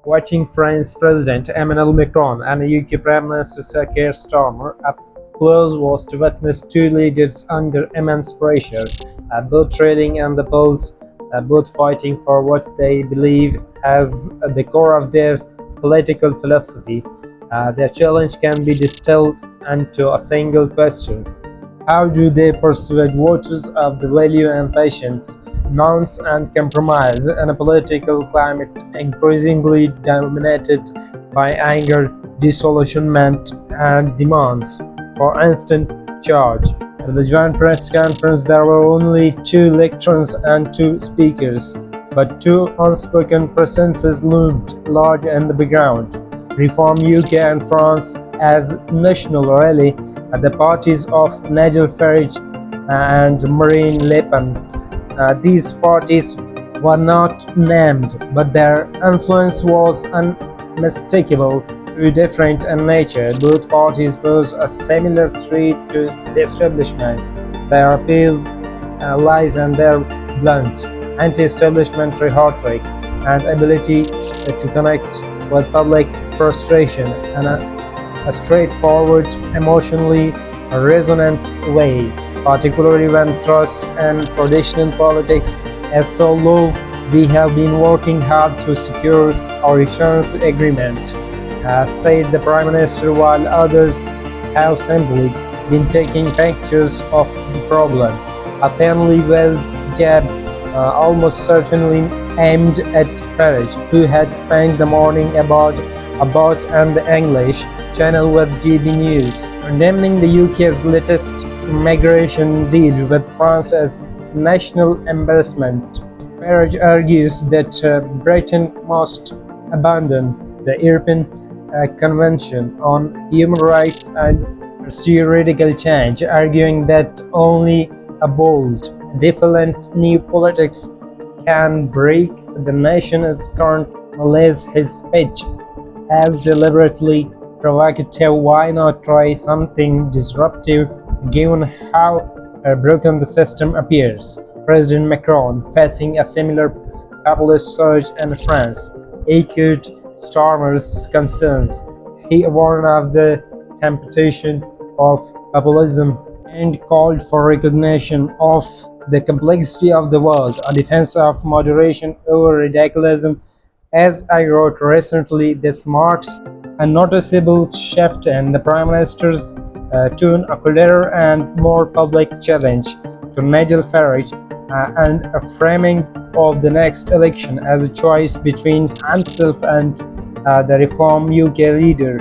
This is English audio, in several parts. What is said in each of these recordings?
watching French President Emmanuel Macron and UK Prime Minister Sir Keir Starmer up close was to witness two leaders under immense pressure, both trading in the polls, both fighting for what they believe as the core of their political philosophy. Their challenge can be distilled into a single question: how do they persuade voters of the value and patience, nuance and compromise in a political climate increasingly dominated by anger, disillusionment, and demands for instant change? At the joint press conference, there were only two lecturers and two speakers, but two unspoken presences loomed large in the background: Reform UK and France as national rally, the parties of Nigel Farage and Marine Le Pen. These parties were not named, but their influence was unmistakable. Though different in nature, both parties pose a similar threat to the establishment. Their appeal lies in their blunt, anti-establishment rhetoric and ability to connect with public frustration in a straightforward, emotionally resonant way, particularly when trust in traditional politics is so low. We have been working hard to secure our insurance agreement, said the Prime Minister, while others have simply been taking pictures of the problem. A thinly veiled jab, almost certainly aimed at Farage, who had spent the morning about and the English channel with GB News, condemning the UK's latest migration deal with France as national embarrassment. Farage argues that Britain must abandon the European Convention on Human Rights and pursue radical change, arguing that only a bold, defiant new politics can break the nation's current malaise. His speech as deliberately provocative. Why not try something disruptive given how broken the system appears? President Macron, facing a similar populist surge in France, echoed Starmer's concerns. He warned of the temptation of populism and called for recognition of the complexity of the world, a defense of moderation over radicalism. As I wrote recently, this marks a noticeable shift in the Prime Minister's tone, a clearer and more public challenge to Nigel Farage, and a framing of the next election as a choice between himself and the Reform UK leader,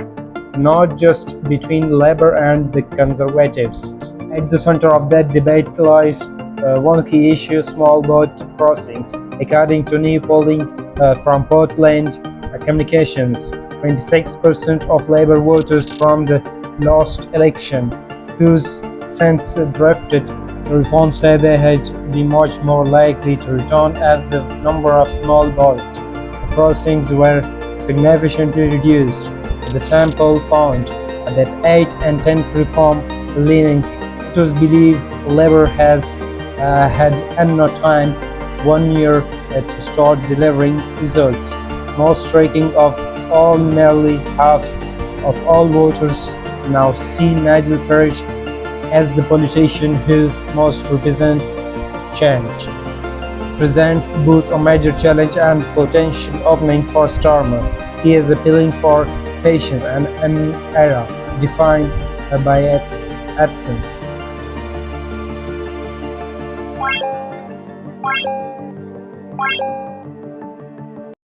not just between Labour and the Conservatives. At the centre of that debate lies one key issue: small boat crossings. According to new polling from Portland Communications, 26% of Labour voters from the last election, whose since drifted reform, said they had been much more likely to return as the number of small boat crossings were significantly reduced. The sample found that 8 and 10 reform-leaning voters believe Labour has had enough time, 1 year, to start delivering results. Most striking of all, nearly half of all voters now see Nigel Farage as the politician who most represents change. This presents both a major challenge and potential opening for Starmer. He is appealing for patience in an era defined by absence.